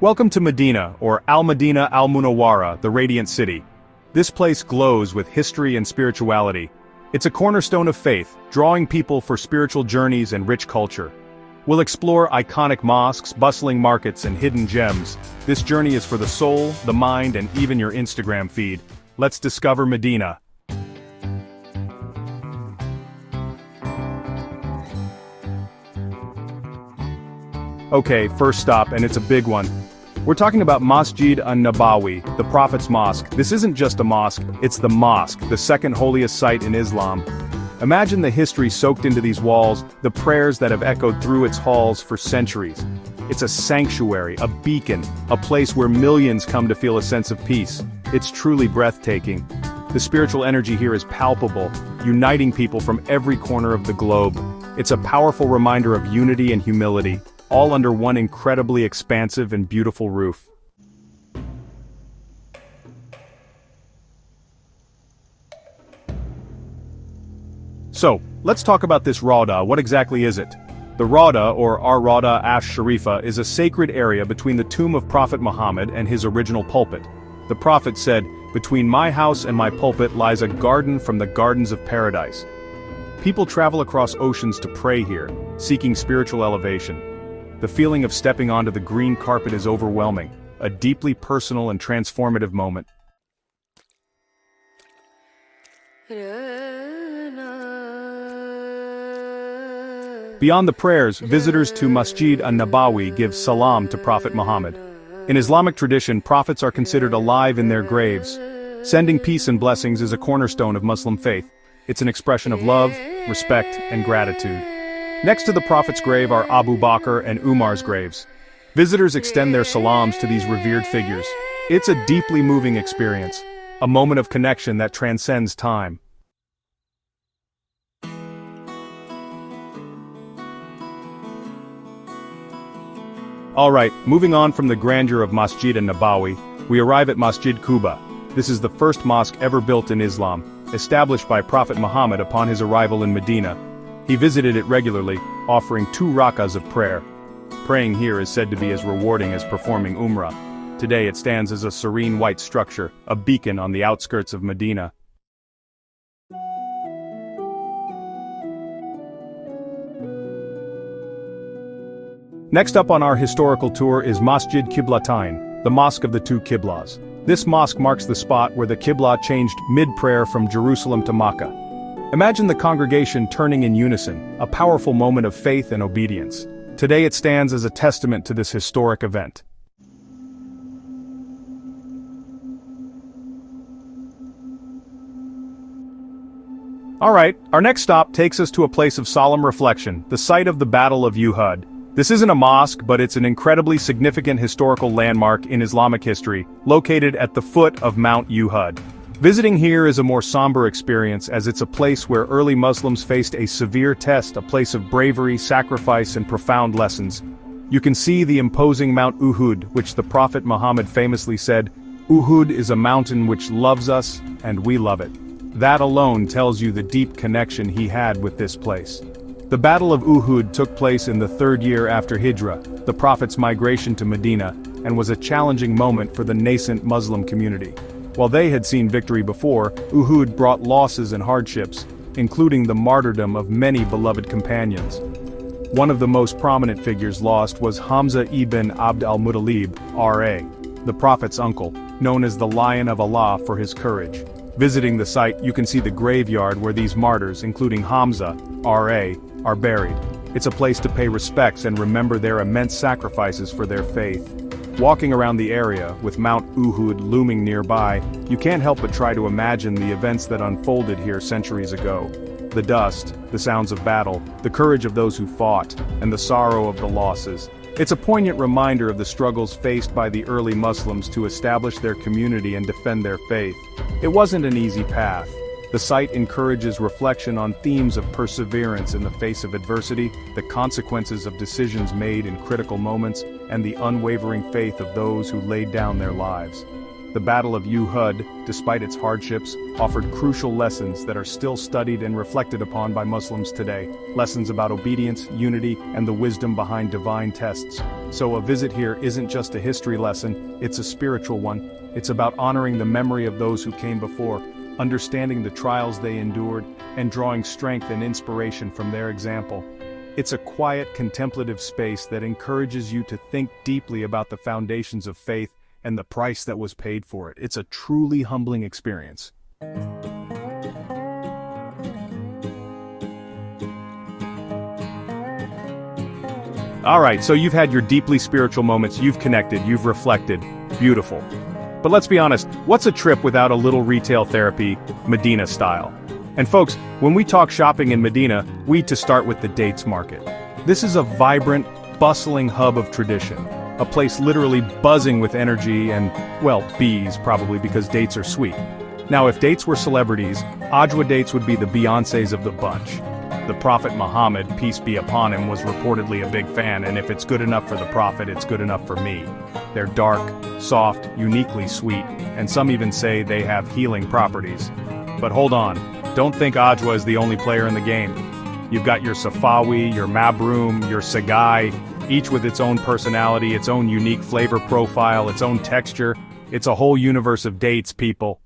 Welcome to Medina, or Al-Medina Al-Munawwara, the Radiant City. This place glows with history and spirituality. It's a cornerstone of faith, drawing people for spiritual journeys and rich culture. We'll explore iconic mosques, bustling markets, and hidden gems. This journey is for the soul, the mind, and even your Instagram feed. Let's discover Medina. Okay, first stop, and it's a big one. We're talking about Masjid an-Nabawi, the Prophet's Mosque. This isn't just a mosque, it's the mosque, the second holiest site in Islam. Imagine the history soaked into these walls, the prayers that have echoed through its halls for centuries. It's a sanctuary, a beacon, a place where millions come to feel a sense of peace. It's truly breathtaking. The spiritual energy here is palpable, uniting people from every corner of the globe. It's a powerful reminder of unity and humility, all under one incredibly expansive and beautiful roof. So, let's talk about this Rawda. What exactly is it? The Rawda, or Ar-Rawda Ash-Sharifa, is a sacred area between the tomb of Prophet Muhammad and his original pulpit. The Prophet said, "Between my house and my pulpit lies a garden from the gardens of paradise." People travel across oceans to pray here, seeking spiritual elevation. The feeling of stepping onto the green carpet is overwhelming, a deeply personal and transformative moment. Beyond the prayers, visitors to Masjid an-Nabawi give salam to Prophet Muhammad. In Islamic tradition, prophets are considered alive in their graves. Sending peace and blessings is a cornerstone of Muslim faith. It's an expression of love, respect, and gratitude. Next to the Prophet's grave are Abu Bakr and Umar's graves. Visitors extend their salams to these revered figures. It's a deeply moving experience, a moment of connection that transcends time. Alright, moving on from the grandeur of Masjid an-Nabawi, we arrive at Masjid Quba. This is the first mosque ever built in Islam, established by Prophet Muhammad upon his arrival in Medina. He visited it regularly, offering 2 rakas of prayer. Praying here is said to be as rewarding as performing Umrah. Today it stands as a serene white structure, a beacon on the outskirts of Medina. Next up on our historical tour is Masjid Qiblatain, the Mosque of the Two Qiblas. This mosque marks the spot where the Qibla changed mid-prayer from Jerusalem to Makkah. Imagine the congregation turning in unison, a powerful moment of faith and obedience. Today it stands as a testament to this historic event. Alright, our next stop takes us to a place of solemn reflection, the site of the Battle of Uhud. This isn't a mosque, but it's an incredibly significant historical landmark in Islamic history, located at the foot of Mount Uhud. Visiting here is a more somber experience, as it's a place where early Muslims faced a severe test, a place of bravery, sacrifice, and profound lessons. You can see the imposing Mount Uhud, which the Prophet Muhammad famously said, "Uhud is a mountain which loves us, and we love it." That alone tells you the deep connection he had with this place. The Battle of Uhud took place in the 3rd year after Hijrah, the Prophet's migration to Medina, and was a challenging moment for the nascent Muslim community. While they had seen victory before, Uhud brought losses and hardships, including the martyrdom of many beloved companions. One of the most prominent figures lost was Hamza ibn Abd al-Muttalib, R.A., the Prophet's uncle, known as the Lion of Allah for his courage. Visiting the site, you can see the graveyard where these martyrs, including Hamza, R.A., are buried. It's a place to pay respects and remember their immense sacrifices for their faith. Walking around the area, with Mount Uhud looming nearby, you can't help but try to imagine the events that unfolded here centuries ago. The dust, the sounds of battle, the courage of those who fought, and the sorrow of the losses. It's a poignant reminder of the struggles faced by the early Muslims to establish their community and defend their faith. It wasn't an easy path. The site encourages reflection on themes of perseverance in the face of adversity, the consequences of decisions made in critical moments, and the unwavering faith of those who laid down their lives. The Battle of Uhud, despite its hardships, offered crucial lessons that are still studied and reflected upon by Muslims today. Lessons about obedience, unity, and the wisdom behind divine tests. So a visit here isn't just a history lesson, it's a spiritual one. It's about honoring the memory of those who came before, understanding the trials they endured, and drawing strength and inspiration from their example. It's a quiet, contemplative space that encourages you to think deeply about the foundations of faith and the price that was paid for it. It's a truly humbling experience. Alright, so you've had your deeply spiritual moments, you've connected, you've reflected. Beautiful. But let's be honest, what's a trip without a little retail therapy, Medina style? And folks, when we talk shopping in Medina, we need to start with the dates market. This is a vibrant, bustling hub of tradition. A place literally buzzing with energy and, well, bees probably because dates are sweet. Now if dates were celebrities, Ajwa dates would be the Beyoncés of the bunch. The Prophet Muhammad, peace be upon him, was reportedly a big fan, and if it's good enough for the Prophet, it's good enough for me. They're dark, soft, uniquely sweet, and some even say they have healing properties. But hold on, don't think Ajwa is the only player in the game. You've got your Safawi, your Mabroom, your Sagai, each with its own personality, its own unique flavor profile, its own texture. It's a whole universe of dates, people.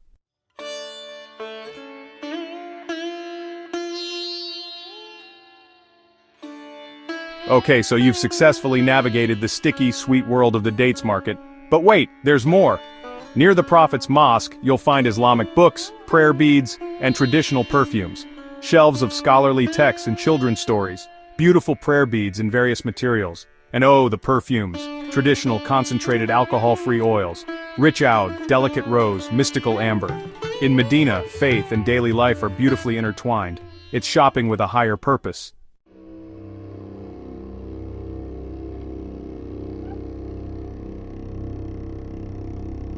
Okay, so you've successfully navigated the sticky, sweet world of the dates market. But wait, there's more. Near the Prophet's mosque, you'll find Islamic books, prayer beads, and traditional perfumes. Shelves of scholarly texts and children's stories. Beautiful prayer beads in various materials. And oh, the perfumes. Traditional concentrated alcohol-free oils. Rich oud, delicate rose, mystical amber. In Medina, faith and daily life are beautifully intertwined. It's shopping with a higher purpose.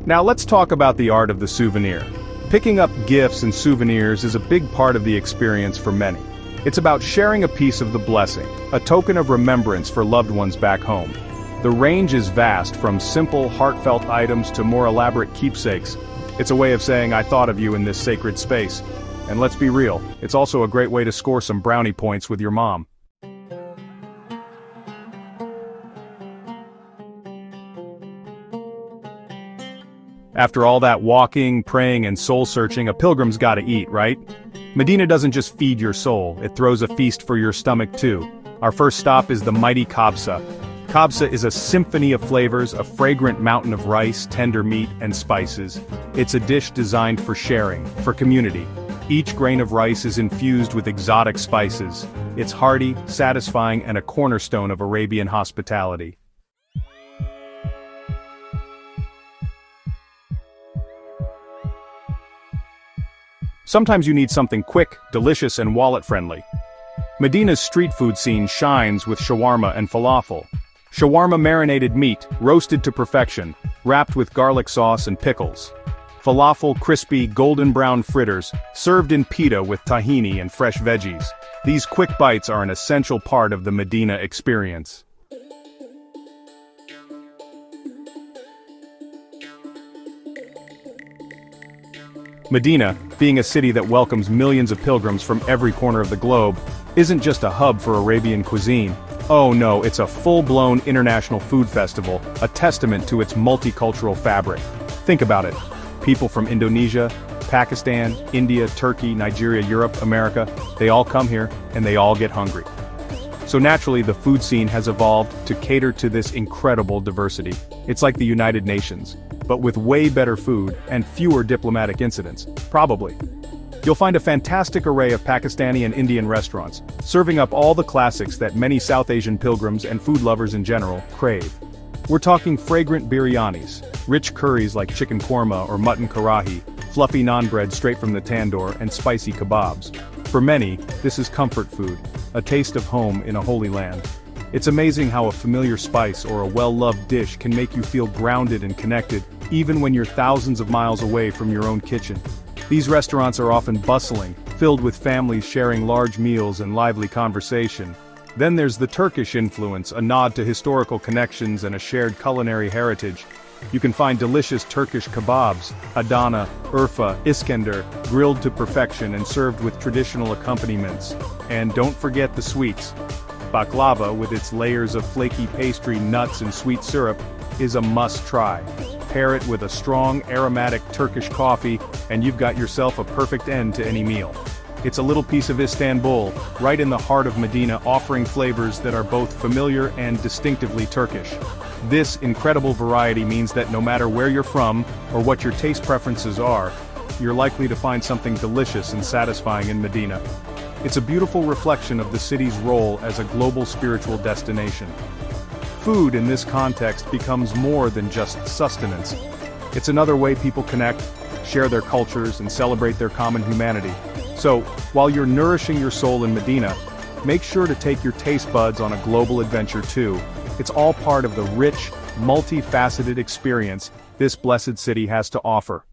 Now let's talk about the art of the souvenir. Picking up gifts and souvenirs is a big part of the experience for many. It's about sharing a piece of the blessing, a token of remembrance for loved ones back home. The range is vast, from simple, heartfelt items to more elaborate keepsakes. It's a way of saying I thought of you in this sacred space. And let's be real, it's also a great way to score some brownie points with your mom. After all that walking, praying, and soul-searching, a pilgrim's gotta eat, right? Medina doesn't just feed your soul, it throws a feast for your stomach too. Our first stop is the mighty kabsa. Kabsa is a symphony of flavors, a fragrant mountain of rice, tender meat, and spices. It's a dish designed for sharing, for community. Each grain of rice is infused with exotic spices. It's hearty, satisfying, and a cornerstone of Arabian hospitality. Sometimes you need something quick, delicious, and wallet-friendly. Medina's street food scene shines with shawarma and falafel. Shawarma marinated meat, roasted to perfection, wrapped with garlic sauce and pickles. Falafel crispy, golden brown fritters, served in pita with tahini and fresh veggies. These quick bites are an essential part of the Medina experience. Medina, being a city that welcomes millions of pilgrims from every corner of the globe, isn't just a hub for Arabian cuisine. Oh no, it's a full-blown international food festival, a testament to its multicultural fabric. Think about it. People from Indonesia, Pakistan, India, Turkey, Nigeria, Europe, America, they all come here, and they all get hungry. So naturally, the food scene has evolved to cater to this incredible diversity. It's like the United Nations, but with way better food and fewer diplomatic incidents, probably. You'll find a fantastic array of Pakistani and Indian restaurants, serving up all the classics that many South Asian pilgrims and food lovers in general crave. We're talking fragrant biryanis, rich curries like chicken korma or mutton karahi, fluffy naan bread straight from the tandoor, and spicy kebabs. For many, this is comfort food, a taste of home in a holy land. It's amazing how a familiar spice or a well-loved dish can make you feel grounded and connected, even when you're thousands of miles away from your own kitchen. These restaurants are often bustling, filled with families sharing large meals and lively conversation. Then there's the Turkish influence, a nod to historical connections and a shared culinary heritage. You can find delicious Turkish kebabs, Adana, Urfa, Iskender, grilled to perfection and served with traditional accompaniments. And don't forget the sweets. Baklava, with its layers of flaky pastry, nuts and sweet syrup, is a must-try. Pair it with a strong, aromatic Turkish coffee, and you've got yourself a perfect end to any meal. It's a little piece of Istanbul, right in the heart of Medina, offering flavors that are both familiar and distinctively Turkish. This incredible variety means that no matter where you're from, or what your taste preferences are, you're likely to find something delicious and satisfying in Medina. It's a beautiful reflection of the city's role as a global spiritual destination. Food in this context becomes more than just sustenance. It's another way people connect, share their cultures, and celebrate their common humanity. So, while you're nourishing your soul in Medina, make sure to take your taste buds on a global adventure too. It's all part of the rich, multifaceted experience this blessed city has to offer.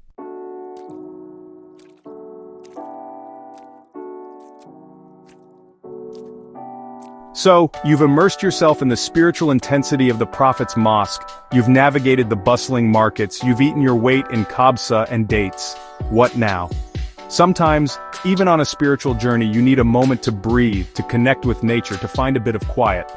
So, you've immersed yourself in the spiritual intensity of the Prophet's mosque, you've navigated the bustling markets, you've eaten your weight in kabsa and dates. What now? Sometimes, even on a spiritual journey, you need a moment to breathe, to connect with nature, to find a bit of quiet.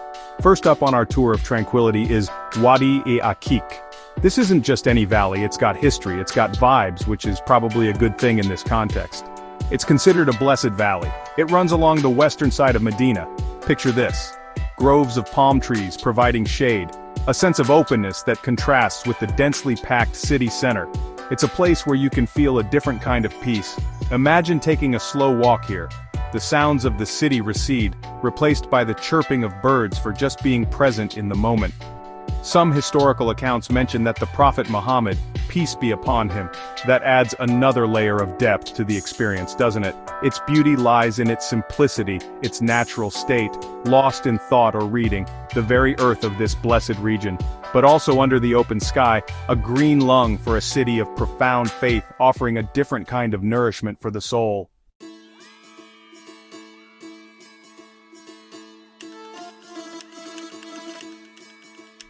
First up on our tour of tranquility is Wadi-e-Akik. This isn't just any valley, it's got history, it's got vibes, which is probably a good thing in this context. It's considered a blessed valley. It runs along the western side of Medina. Picture this: groves of palm trees providing shade, a sense of openness that contrasts with the densely packed city center. It's a place where you can feel a different kind of peace. Imagine taking a slow walk here. The sounds of the city recede, replaced by the chirping of birds for just being present in the moment. Some historical accounts mention that the Prophet Muhammad, peace be upon him, that adds another layer of depth to the experience, doesn't it? Its beauty lies in its simplicity, its natural state, lost in thought or reading, the very earth of this blessed region. But also under the open sky, a green lung for a city of profound faith, offering a different kind of nourishment for the soul.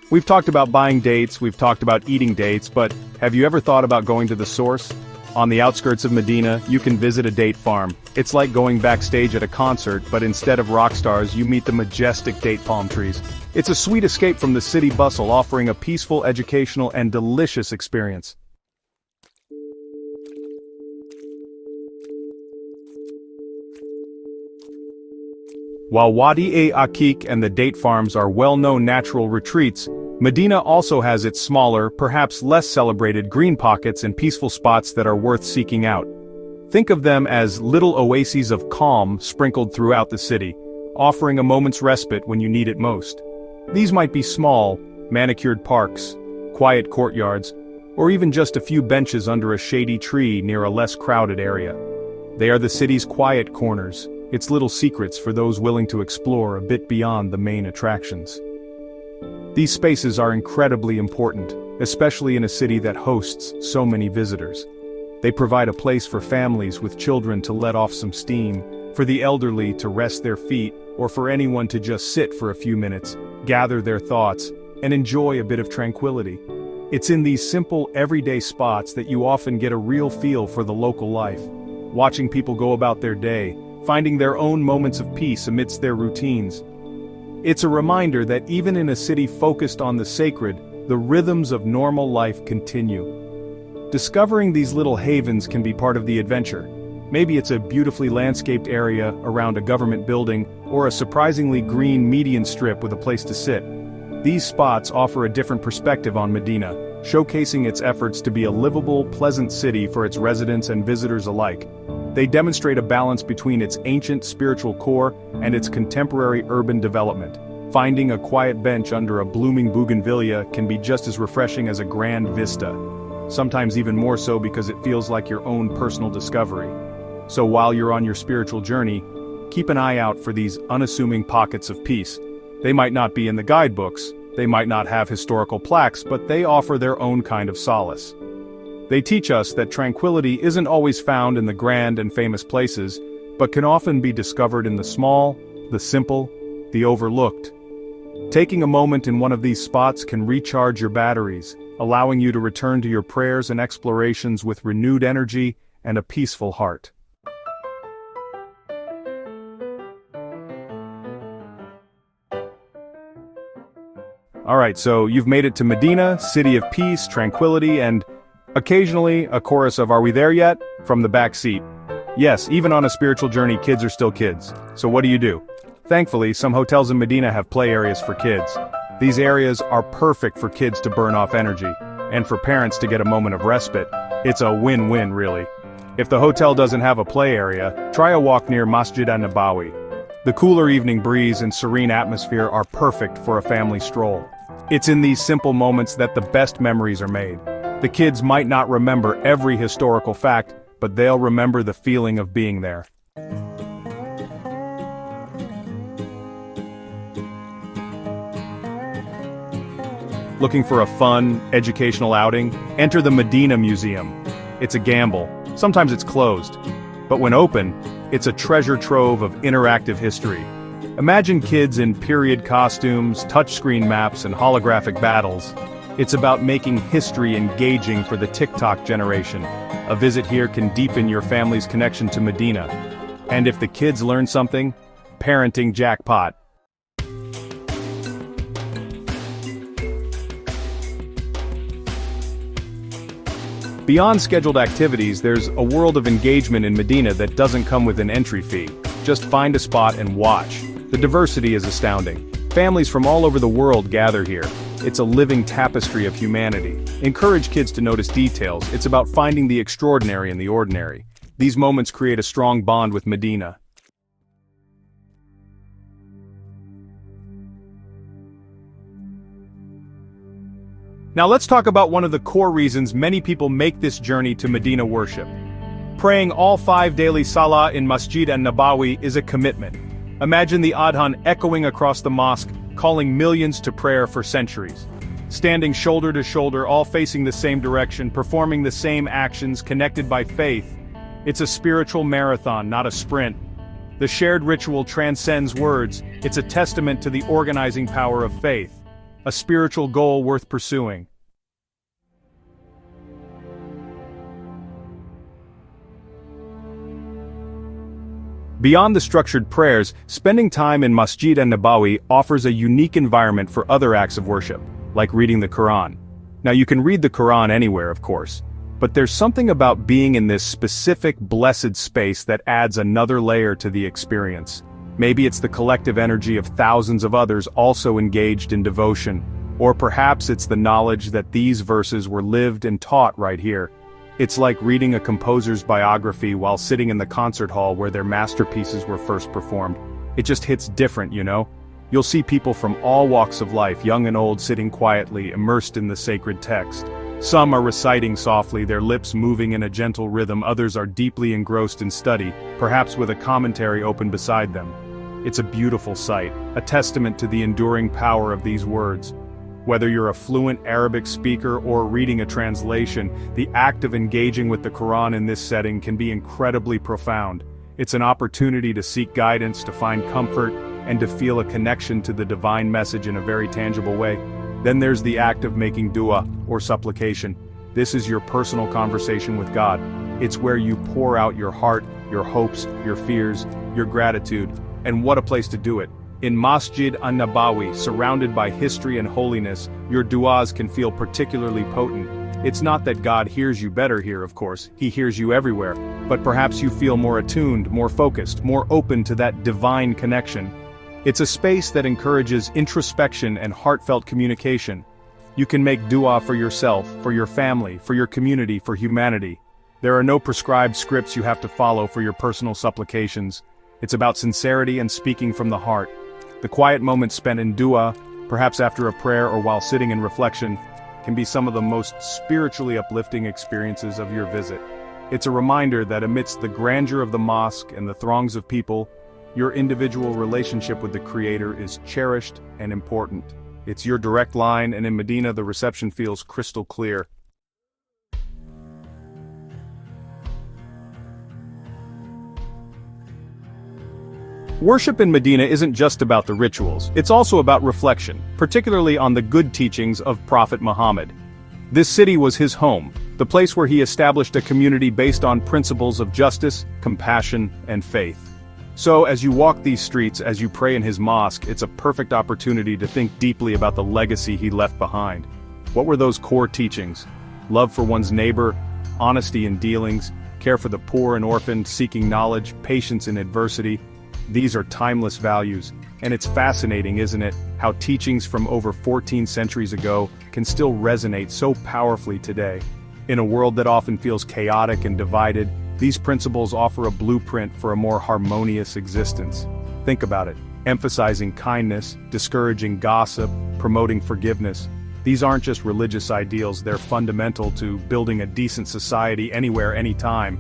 We've talked about buying dates, we've talked about eating dates, but have you ever thought about going to the source? On the outskirts of Medina, you can visit a date farm. It's like going backstage at a concert, but instead of rock stars, you meet the majestic date palm trees. It's a sweet escape from the city bustle, offering a peaceful, educational, and delicious experience. While Wadi-e-Akik and the date farms are well-known natural retreats, Medina also has its smaller, perhaps less celebrated green pockets and peaceful spots that are worth seeking out. Think of them as little oases of calm sprinkled throughout the city, offering a moment's respite when you need it most. These might be small, manicured parks, quiet courtyards, or even just a few benches under a shady tree near a less crowded area. They are the city's quiet corners, its little secrets for those willing to explore a bit beyond the main attractions. These spaces are incredibly important, especially in a city that hosts so many visitors. They provide a place for families with children to let off some steam, for the elderly to rest their feet, or for anyone to just sit for a few minutes, gather their thoughts, and enjoy a bit of tranquility. It's in these simple, everyday spots that you often get a real feel for the local life. Watching people go about their day, finding their own moments of peace amidst their routines. It's a reminder that even in a city focused on the sacred, the rhythms of normal life continue. Discovering these little havens can be part of the adventure. Maybe it's a beautifully landscaped area around a government building, or a surprisingly green median strip with a place to sit. These spots offer a different perspective on Medina, showcasing its efforts to be a livable, pleasant city for its residents and visitors alike. They demonstrate a balance between its ancient spiritual core and its contemporary urban development. Finding a quiet bench under a blooming bougainvillea can be just as refreshing as a grand vista. Sometimes even more so because it feels like your own personal discovery. So while you're on your spiritual journey, keep an eye out for these unassuming pockets of peace. They might not be in the guidebooks, they might not have historical plaques, but they offer their own kind of solace. They teach us that tranquility isn't always found in the grand and famous places, but can often be discovered in the small, the simple, the overlooked. Taking a moment in one of these spots can recharge your batteries, allowing you to return to your prayers and explorations with renewed energy and a peaceful heart. Alright, so you've made it to Medina, city of peace, tranquility, and occasionally a chorus of "Are we there yet?" from the back seat. Yes, even on a spiritual journey, kids are still kids. So what do? Thankfully, some hotels in Medina have play areas for kids. These areas are perfect for kids to burn off energy, and for parents to get a moment of respite. It's a win-win, really. If the hotel doesn't have a play area, try a walk near Masjid an-Nabawi. The cooler evening breeze and serene atmosphere are perfect for a family stroll. It's in these simple moments that the best memories are made. The kids might not remember every historical fact, but they'll remember the feeling of being there. Looking for a fun, educational outing? Enter the Medina Museum. It's a gamble. Sometimes it's closed. But when open, it's a treasure trove of interactive history. Imagine kids in period costumes, touchscreen maps, and holographic battles. It's about making history engaging for the TikTok generation. A visit here can deepen your family's connection to Medina. And if the kids learn something, parenting jackpot. Beyond scheduled activities, there's a world of engagement in Medina that doesn't come with an entry fee. Just find a spot and watch. The diversity is astounding. Families from all over the world gather here. It's a living tapestry of humanity. Encourage kids to notice details. It's about finding the extraordinary in the ordinary. These moments create a strong bond with Medina. Now let's talk about one of the core reasons many people make this journey to Medina worship. Praying all 5 daily salah in Masjid an-Nabawi is a commitment. Imagine the adhan echoing across the mosque, calling millions to prayer for centuries. Standing shoulder to shoulder, all facing the same direction, performing the same actions, connected by faith. It's a spiritual marathon, not a sprint. The shared ritual transcends words. It's a testament to the organizing power of faith. A spiritual goal worth pursuing. Beyond the structured prayers, spending time in Masjid an-Nabawi offers a unique environment for other acts of worship, like reading the Quran. Now you can read the Quran anywhere, of course, but there's something about being in this specific blessed space that adds another layer to the experience. Maybe it's the collective energy of thousands of others also engaged in devotion, or perhaps it's the knowledge that these verses were lived and taught right here. It's like reading a composer's biography while sitting in the concert hall where their masterpieces were first performed. It just hits different, you know? You'll see people from all walks of life, young and old, sitting quietly, immersed in the sacred text. Some are reciting softly, their lips moving in a gentle rhythm. Others are deeply engrossed in study, perhaps with a commentary open beside them. It's a beautiful sight, a testament to the enduring power of these words. Whether you're a fluent Arabic speaker or reading a translation, the act of engaging with the Quran in this setting can be incredibly profound. It's an opportunity to seek guidance, to find comfort, and to feel a connection to the divine message in a very tangible way. Then there's the act of making dua, or supplication. This is your personal conversation with God. It's where you pour out your heart, your hopes, your fears, your gratitude, and what a place to do it. In Masjid an-Nabawi, surrounded by history and holiness, your du'as can feel particularly potent. It's not that God hears you better here, of course, He hears you everywhere, but perhaps you feel more attuned, more focused, more open to that divine connection. It's a space that encourages introspection and heartfelt communication. You can make dua for yourself, for your family, for your community, for humanity. There are no prescribed scripts you have to follow for your personal supplications. It's about sincerity and speaking from the heart. The quiet moments spent in dua, perhaps after a prayer or while sitting in reflection, can be some of the most spiritually uplifting experiences of your visit. It's a reminder that amidst the grandeur of the mosque and the throngs of people, your individual relationship with the Creator is cherished and important. It's your direct line, and in Medina the reception feels crystal clear. Worship in Medina isn't just about the rituals, it's also about reflection, particularly on the good teachings of Prophet Muhammad. This city was his home, the place where he established a community based on principles of justice, compassion, and faith. So, as you walk these streets, as you pray in his mosque, it's a perfect opportunity to think deeply about the legacy he left behind. What were those core teachings? Love for one's neighbor, honesty in dealings, care for the poor and orphaned, seeking knowledge, patience in adversity. These are timeless values, and it's fascinating, isn't it, how teachings from over 14 centuries ago can still resonate so powerfully today. In a world that often feels chaotic and divided, these principles offer a blueprint for a more harmonious existence. Think about it, emphasizing kindness, discouraging gossip, promoting forgiveness. These aren't just religious ideals, they're fundamental to building a decent society anywhere, anytime.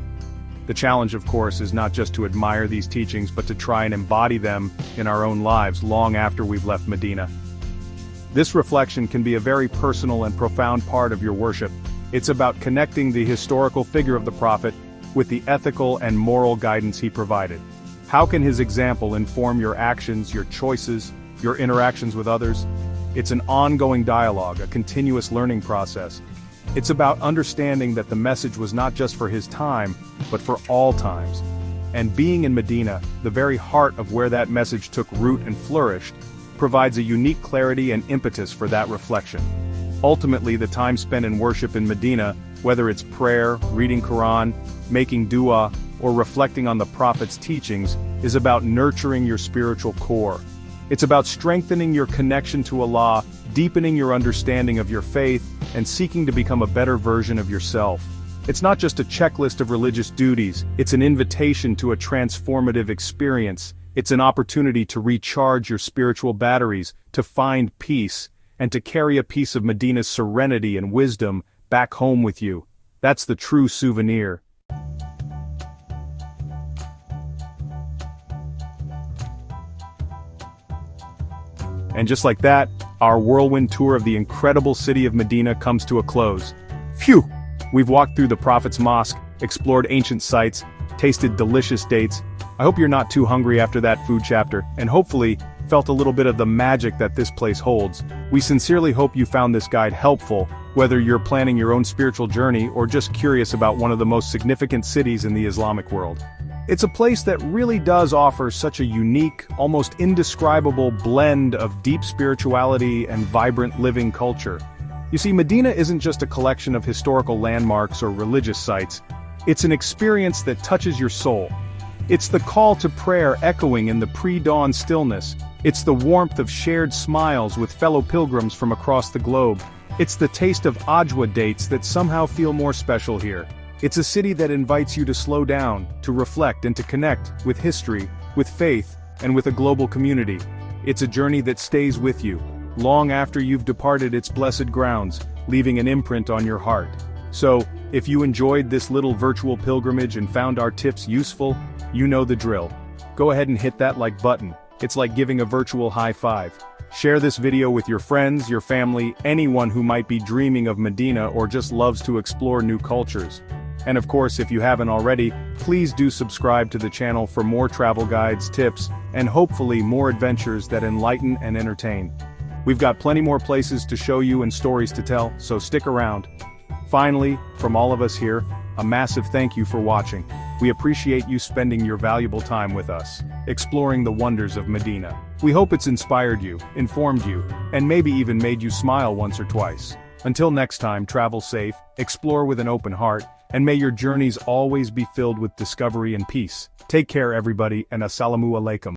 The challenge, of course, is not just to admire these teachings, but to try and embody them in our own lives long after we've left Medina. This reflection can be a very personal and profound part of your worship. It's about connecting the historical figure of the Prophet with the ethical and moral guidance he provided. How can his example inform your actions, your choices, your interactions with others? It's an ongoing dialogue, a continuous learning process. It's about understanding that the message was not just for his time, but for all times. And being in Medina, the very heart of where that message took root and flourished, provides a unique clarity and impetus for that reflection. Ultimately, the time spent in worship in Medina, whether it's prayer, reading Quran, making dua, or reflecting on the Prophet's teachings, is about nurturing your spiritual core. It's about strengthening your connection to Allah, deepening your understanding of your faith, and seeking to become a better version of yourself. It's not just a checklist of religious duties, it's an invitation to a transformative experience. It's an opportunity to recharge your spiritual batteries, to find peace, and to carry a piece of Medina's serenity and wisdom back home with you. That's the true souvenir. And just like that, our whirlwind tour of the incredible city of Medina comes to a close. Phew! We've walked through the Prophet's mosque, explored ancient sites, tasted delicious dates. I hope you're not too hungry after that food chapter, and hopefully, felt a little bit of the magic that this place holds. We sincerely hope you found this guide helpful, whether you're planning your own spiritual journey or just curious about one of the most significant cities in the Islamic world. It's a place that really does offer such a unique, almost indescribable blend of deep spirituality and vibrant living culture. You see, Medina isn't just a collection of historical landmarks or religious sites. It's an experience that touches your soul. It's the call to prayer echoing in the pre-dawn stillness. It's the warmth of shared smiles with fellow pilgrims from across the globe. It's the taste of ajwa dates that somehow feel more special here. It's a city that invites you to slow down, to reflect and to connect with history, with faith, and with a global community. It's a journey that stays with you, long after you've departed its blessed grounds, leaving an imprint on your heart. So, if you enjoyed this little virtual pilgrimage and found our tips useful, you know the drill. Go ahead and hit that like button. It's like giving a virtual high five. Share this video with your friends, your family, anyone who might be dreaming of Medina or just loves to explore new cultures. And of course, if you haven't already, please do subscribe to the channel for more travel guides, tips, and hopefully more adventures that enlighten and entertain. We've got plenty more places to show you and stories to tell, so stick around. Finally, from all of us here, a massive thank you for watching. We appreciate you spending your valuable time with us, exploring the wonders of Medina. We hope it's inspired you, informed you, and maybe even made you smile once or twice. Until next time, travel safe, explore with an open heart, and may your journeys always be filled with discovery and peace. Take care everybody, and assalamu alaikum.